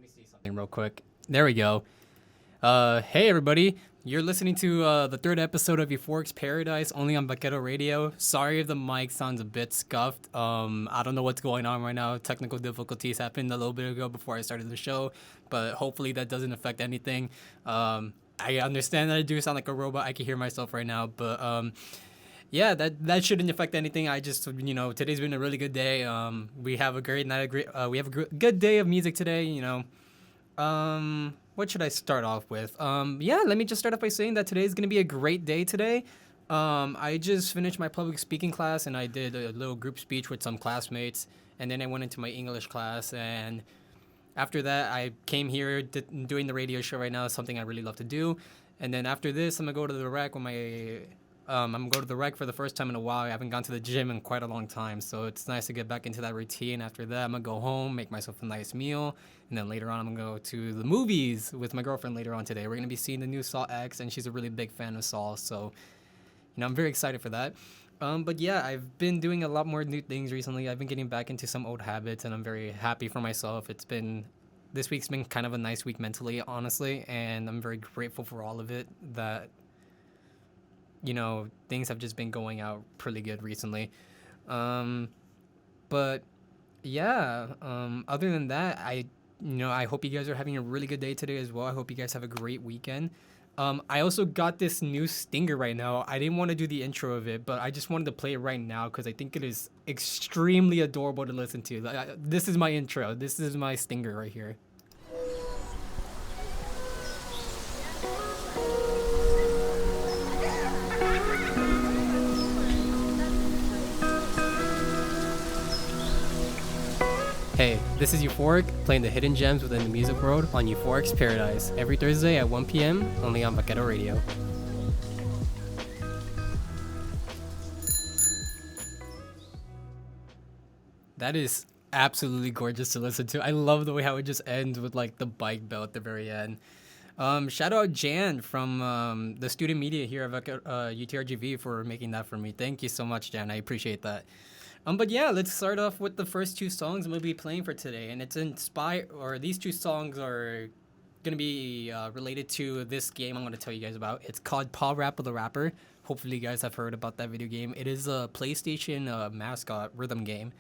see something real quick. There we go. Hey everybody, you're listening to the third episode of U4ric's Paradise, only on Vaquero Radio. Sorry if the mic sounds a bit scuffed. I don't know what's going on right now. Technical difficulties happened a little bit ago before I started the show, but hopefully that doesn't affect anything. I understand that I do sound like a robot. I can hear myself right now, but yeah, that shouldn't affect anything. I just, today's been a really good day. We have a great night. We have a good day of music today. What should I start off with? Yeah, let me just start off by saying that today is gonna be a great day today. I just finished my public speaking class and I did a little group speech with some classmates, and then I went into my English class, and after that I came here doing the radio show right now. Is something I really love to do, and then after this I'm gonna go to the rec with my I'm gonna go to the rec for the first time in a while. I haven't gone to the gym in quite a long time, so it's nice to get back into that routine. After that, I'm gonna go home, make myself a nice meal, and then later on, I'm gonna go to the movies with my girlfriend later on today. We're gonna be seeing the new Saw X, and she's a really big fan of Saw, so I'm very excited for that. But yeah, I've been doing a lot more new things recently. I've been getting back into some old habits, and I'm very happy for myself. This week's been kind of a nice week mentally, honestly, and I'm very grateful for all of it. That things have just been going out pretty good recently. But yeah, other than that, I hope you guys are having a really good day today as well. I hope you guys have a great weekend. I also got this new stinger right now. I didn't want to do the intro of it, but I just wanted to play it right now because I think it is extremely adorable to listen to. This is my intro. This is my stinger right here. Hey, this is U4ric playing the hidden gems within the music world on U4ric's Paradise every Thursday at 1 p.m. only on Vaquero Radio. That is absolutely gorgeous to listen to. I love the way how it just ends with like the bike bell at the very end. Shout out Jan from the student media here at UTRGV for making that for me. Thank you so much, Jan. I appreciate that. But yeah, let's start off with the first two songs I'm gonna be playing for today, and these two songs are gonna be related to this game I'm gonna tell you guys about. It's called Paw Rappa the Rapper. Hopefully, you guys have heard about that video game. It is a PlayStation mascot rhythm game,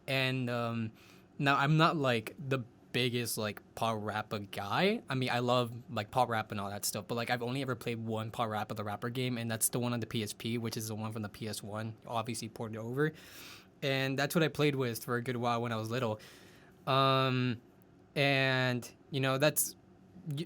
and now I'm not like the biggest like Paw Rappa guy. I mean, I love like Paw Rappa and all that stuff, but like I've only ever played one Paw Rappa the Rapper game, and that's the one on the PSP, which is the one from the PS1, obviously ported over, and that's what I played with for a good while when I was little. And that's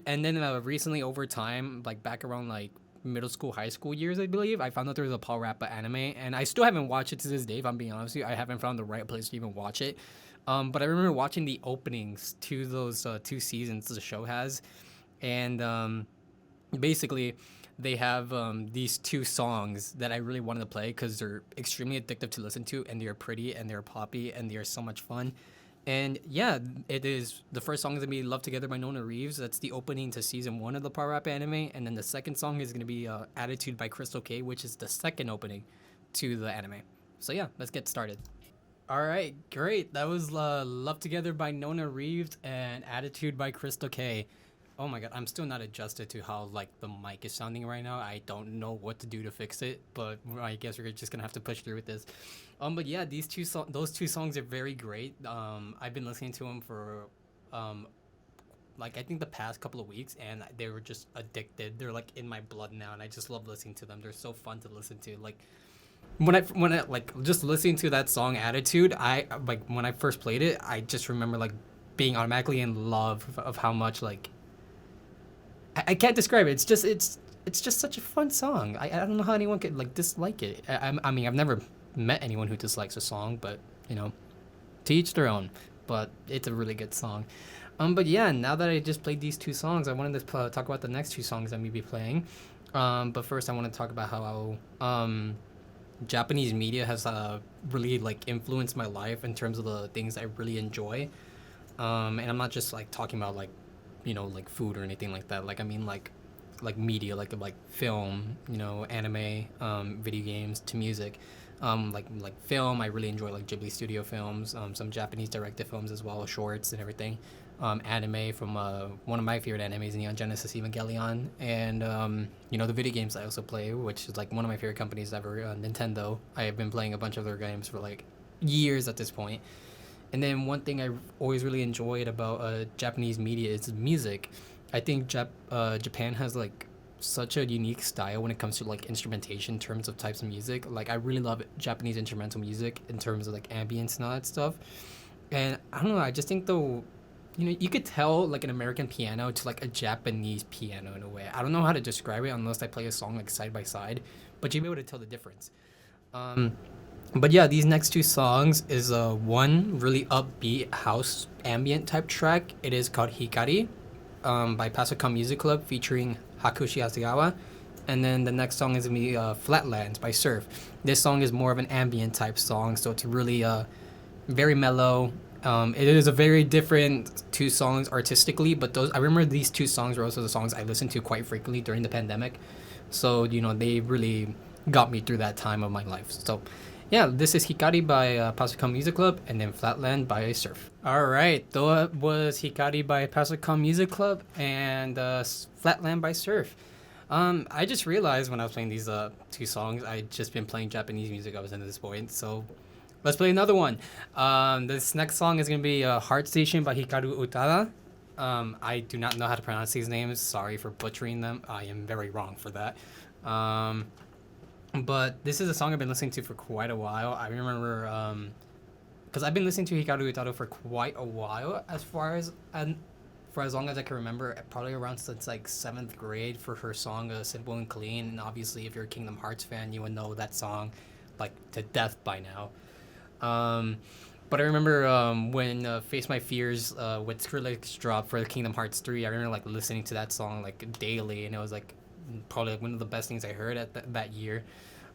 and then recently over time, like back around like middle school, high school years, I believe, I found out there was a Paul Rappa anime, and I still haven't watched it to this day. If I'm being honest with you, I haven't found the right place to even watch it. But I remember watching the openings to those two seasons the show has, and basically they have these two songs that I really wanted to play because they're extremely addictive to listen to, and they're pretty, and they're poppy, and they're so much fun. And yeah, it is the first song is gonna be "Love Together" by Nona Reeves. That's the opening to season one of the Power Rap anime, and then the second song is gonna be "Attitude" by Crystal K, which is the second opening to the anime. So yeah, let's get started. All right, great. That was "Love Together" by Nona Reeves and "Attitude" by Crystal K. Oh my god, I'm still not adjusted to how like the mic is sounding right now. I don't know what to do to fix it, but I guess we're just gonna have to push through with this. But yeah, those two songs are very great. I've been listening to them for like I think the past couple of weeks, and they were just addicted. They're like in my blood now, and I just love listening to them. They're so fun to listen to. Like when I like just listening to that song "Attitude," I like when I first played it, I just remember like being automatically in love of how much like I can't describe it. It's just such a fun song. I don't know how anyone could like dislike it. I mean, I've never met anyone who dislikes a song, but to each their own. But it's a really good song. But yeah, now that I just played these two songs, I wanted to talk about the next two songs I'm gonna be playing. But first, I want to talk about how Japanese media has really like influenced my life in terms of the things I really enjoy. And I'm not just like talking about like like food or anything like that. Like I mean like media, like film, anime, video games to music. Like film, I really enjoy like Ghibli studio films, some Japanese directed films as well, shorts and everything. anime from one of my favorite animes, Neon Genesis Evangelion, and the video games I also play, which is like one of my favorite companies ever, Nintendo. I have been playing a bunch of their games for like years at this point. And then one thing I always really enjoyed about Japanese media is music. I think Japan has like such a unique style when it comes to like instrumentation in terms of types of music. Like I really love Japanese instrumental music in terms of like ambience and all that stuff. And I don't know, I just think though, you could tell like an American piano to like a Japanese piano in a way. I don't know how to describe it unless I play a song like side by side, but you'll be able to tell the difference. Um, but yeah, these next two songs is one really upbeat house ambient type track. It is called Hikari, by Pasacom Music Club featuring Hakushi Hasegawa. And then the next song is gonna be Flatlands by Surf. This song is more of an ambient type song, so it's really very mellow. It is a very different two songs artistically, but those I remember these two songs were also the songs I listened to quite frequently during the pandemic. So they really got me through that time of my life. So yeah, this is Hikari by Pasacom Music Club, and then Flatland by Surf. All right, that was Hikari by Pasacom Music Club and Flatland by Surf. I just realized when I was playing these two songs, I'd just been playing Japanese music up until this point. So let's play another one. This next song is going to be Heart Station by Hikaru Utada. I do not know how to pronounce these names. Sorry for butchering them. I am very wrong for that. But this is a song I've been listening to for quite a while. I remember, because I've been listening to Hikaru Utada for quite a while, as far as and for as long as I can remember, probably around since like 7th grade for her song "Simple and Clean." And obviously, if you're a Kingdom Hearts fan, you would know that song like to death by now. But I remember when Face My Fears with Skrillex dropped for Kingdom Hearts 3. I remember like listening to that song like daily, and it was like probably like, one of the best things I heard at that year.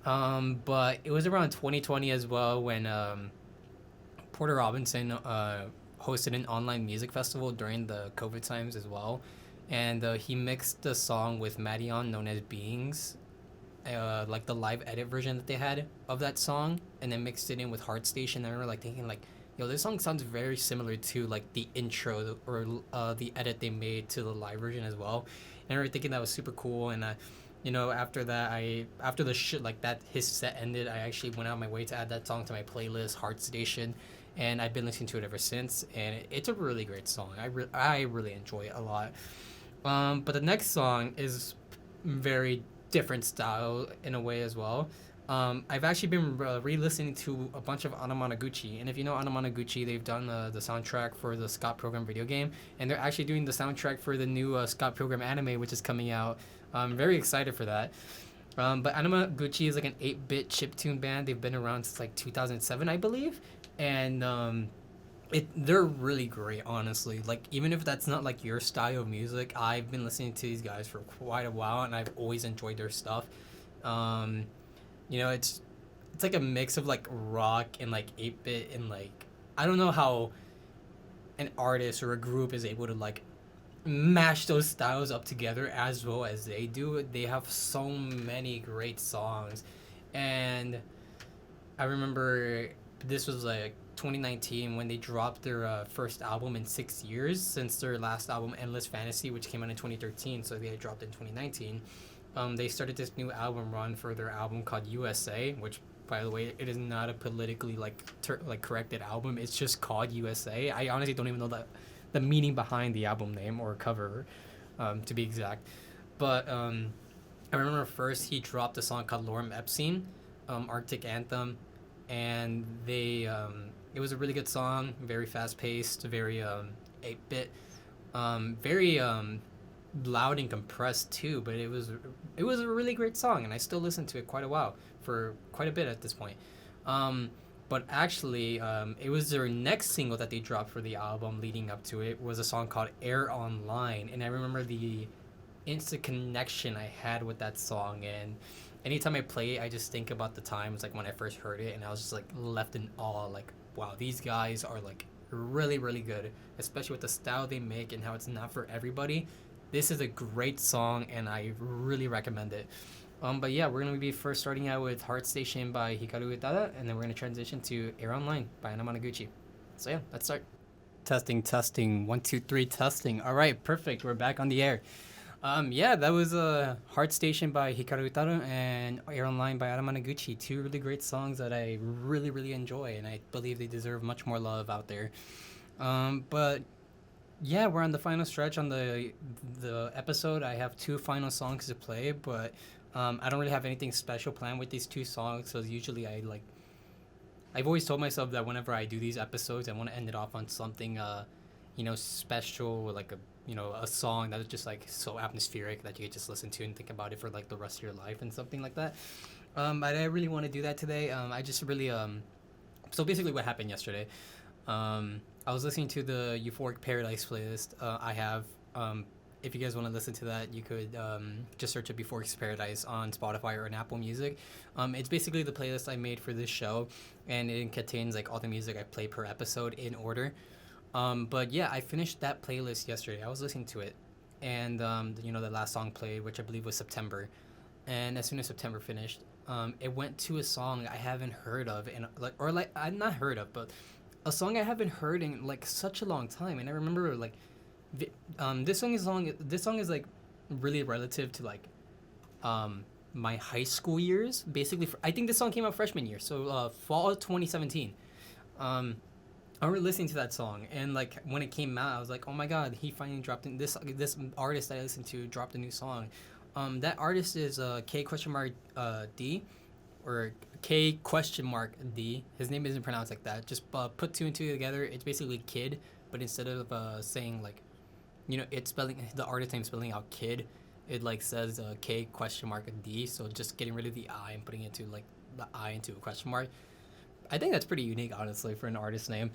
But it was around 2020 as well when Porter Robinson hosted an online music festival during the COVID times as well. And he mixed the song with Madion, known as Beings, like the live edit version that they had of that song, and then mixed it in with Heart Station. I remember like thinking like, yo, this song sounds very similar to like the intro or the edit they made to the live version as well. And I remember thinking that was super cool. And after that, after the shit like that, his set ended, I actually went out of my way to add that song to my playlist, Heart Station, and I've been listening to it ever since. And it's a really great song. I really enjoy it a lot. But the next song is very different style in a way as well. I've actually been re-listening to a bunch of Anamanaguchi, and if you know Anamanaguchi, they've done the soundtrack for the Scott Pilgrim video game, and they're actually doing the soundtrack for the new Scott Pilgrim anime, which is coming out. I'm very excited for that. But Anamanaguchi is like an 8-bit chiptune band. They've been around since like 2007, I believe, and they're really great, honestly. Like, even if that's not like your style of music, I've been listening to these guys for quite a while, and I've always enjoyed their stuff. It's like a mix of like rock and like 8-bit, and like I don't know how an artist or a group is able to like mash those styles up together as well as they do. They have so many great songs, and I remember this was like 2019 when they dropped their first album in 6 years since their last album, Endless Fantasy, which came out in 2013. So they had dropped in 2019. They started this new album run for their album called USA, which, by the way, it is not a politically like corrected album. It's just called USA. I honestly don't even know the meaning behind the album name or cover, to be exact. But I remember first he dropped a song called Lorem Epstein, Arctic Anthem, and it was a really good song, very fast paced, very 8-bit, very loud and compressed too, but it was a really great song, and I still listen to it quite a bit at this point. But actually, it was their next single that they dropped for the album leading up to it was a song called Air Online, and I remember the instant connection I had with that song, and anytime I play it, I just think about the times like when I first heard it, and I was just like left in awe, like, wow, these guys are like really, really good, especially with the style they make and how it's not for everybody. This is a great song, and I really recommend it. But yeah, we're gonna be first starting out with Heart Station by Hikaru Utada, and then we're gonna transition to Air Online by Anamanaguchi. So yeah, let's start. Testing, testing. 1, 2, 3, testing. All right, perfect. We're back on the air. Yeah, that was Heart Station by Hikaru Utaru and Air Online by Aramanaguchi. Two really great songs that I really, really enjoy, and I believe they deserve much more love out there. But yeah, we're on the final stretch on the episode. I have two final songs to play, but I don't really have anything special planned with these two songs. So usually I've always told myself that whenever I do these episodes, I want to end it off on something, special, like a song that is just like so atmospheric that you could just listen to and think about it for like the rest of your life and something like that. I didn't really want to do that today. I just really So basically, what happened yesterday? I was listening to the Euphoric Paradise playlist. I have. If you guys want to listen to that, you could just search up Euphoric Paradise on Spotify or on Apple Music. It's basically the playlist I made for this show, and it contains like all the music I play per episode in order. But yeah, I finished that playlist yesterday. I was listening to it, and the last song played, which I believe was September. And as soon as September finished, it went to a song I haven't heard of, and I'm not heard of, but a song I haven't heard in like such a long time. And I remember like, this song is long. This song is like really relative to like, my high school years. Basically, I think this song came out freshman year, so fall of 2017. I remember listening to that song, and like when it came out, I was like, "Oh my god, he finally dropped in this artist that I listened to dropped a new song." That artist is K question mark D, or K question mark D. His name isn't pronounced like that. Just put two and two together. It's basically kid, but instead of saying like, it's spelling the artist name spelling out kid, it like says K question mark D. So just getting rid of the I and putting it into like the I into a question mark. I think that's pretty unique, honestly, for an artist name.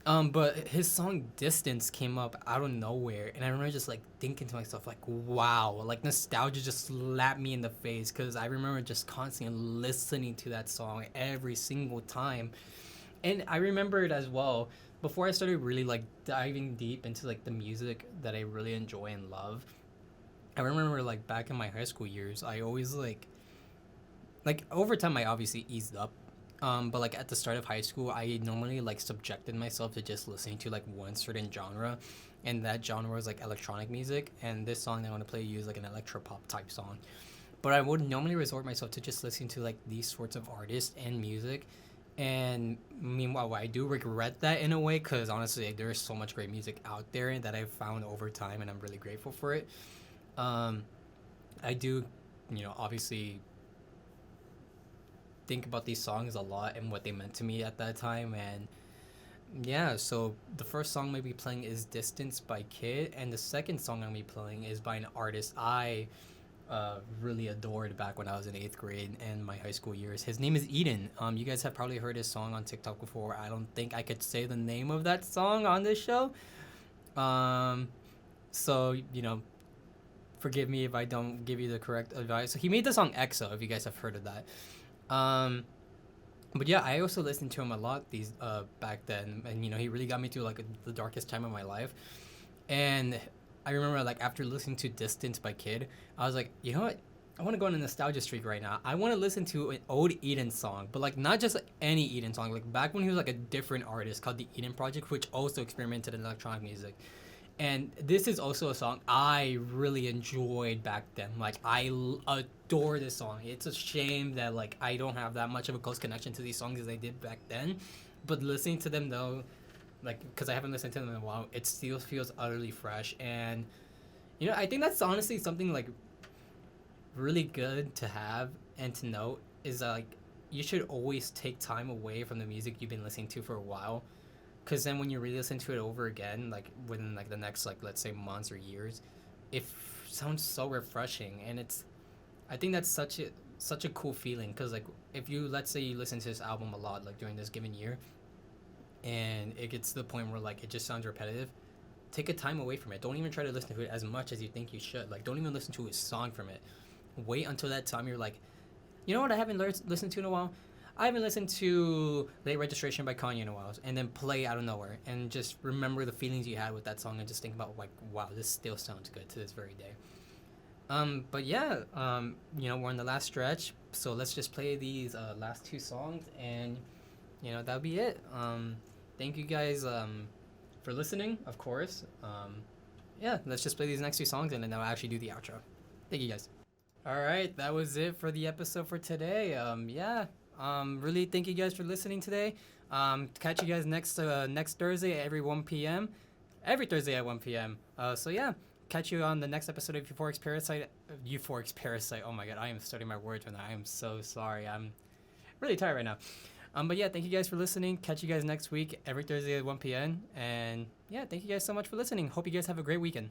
But his song "Distance" came up out of nowhere, and I remember just like thinking to myself, like, "Wow!" Like nostalgia just slapped me in the face because I remember just constantly listening to that song every single time, and I remember it as well before I started really like diving deep into like the music that I really enjoy and love. I remember like back in my high school years, I always like over time I obviously eased up, but like at the start of high school, I normally like subjected myself to just listening to like one certain genre, and that genre was like electronic music. And this song that I want to play you is like an electro pop type song. But I would normally resort myself to just listening to like these sorts of artists and music. And meanwhile, I do regret that in a way because honestly, like, there is so much great music out there that I've found over time, and I'm really grateful for it. Um, I do, obviously think about these songs a lot and what they meant to me at that time. And yeah, so the first song I'm gonna be playing is "Distance" by Kid, and the second song I'm gonna be playing is by an artist I really adored back when I was in 8th grade and my high school years. His name is Eden. You guys have probably heard his song on TikTok before. I don't think I could say the name of that song on this show. So forgive me if I don't give you the correct advice. So he made the song "EXO," if you guys have heard of that. Um, but yeah, I also listened to him a lot these back then, and he really got me through like the darkest time of my life. And I remember like after listening to "Distance" by Kid, I was like, you know what? I want to go on a nostalgia streak right now. I want to listen to an old Eden song, but like not just any Eden song. Like back when he was like a different artist called the Eden Project, which also experimented in electronic music. And this is also a song I really enjoyed back then. Like adore this song. It's a shame that like I don't have that much of a close connection to these songs as I did back then. But listening to them though, like because I haven't listened to them in a while, it still feels utterly fresh. And I think that's honestly something like really good to have and to note is that like you should always take time away from the music you've been listening to for a while, because then when you re-listen to it over again, like within like the next like let's say months or years, it sounds so refreshing. And I think that's such a cool feeling, because like if you let's say you listen to this album a lot like during this given year, and it gets to the point where like it just sounds repetitive, take a time away from it. Don't even try to listen to it as much as you think you should. Like don't even listen to a song from it. Wait until that time you're like, you know what I haven't listened to in a while? I haven't listened to "Late Registration" by Kanye in a while, and then play out of nowhere, and just remember the feelings you had with that song, and just think about like, wow, this still sounds good to this very day. But yeah, we're in the last stretch, so let's just play these last two songs, and that'll be it. Thank you guys for listening, of course. Yeah, let's just play these next two songs and then I'll actually do the outro. Thank you guys. All right, that was it for the episode for today. Yeah, really thank you guys for listening today. Catch you guys next Thursday at every 1 p.m. Every Thursday at 1 p.m. So yeah, catch you on the next episode of U4ric's Parasite. U4ric's Parasite. Oh my god, I am studying my words right now. I am so sorry. I'm really tired right now. But yeah, thank you guys for listening. Catch you guys next week every Thursday at 1 p.m. And yeah, thank you guys so much for listening. Hope you guys have a great weekend.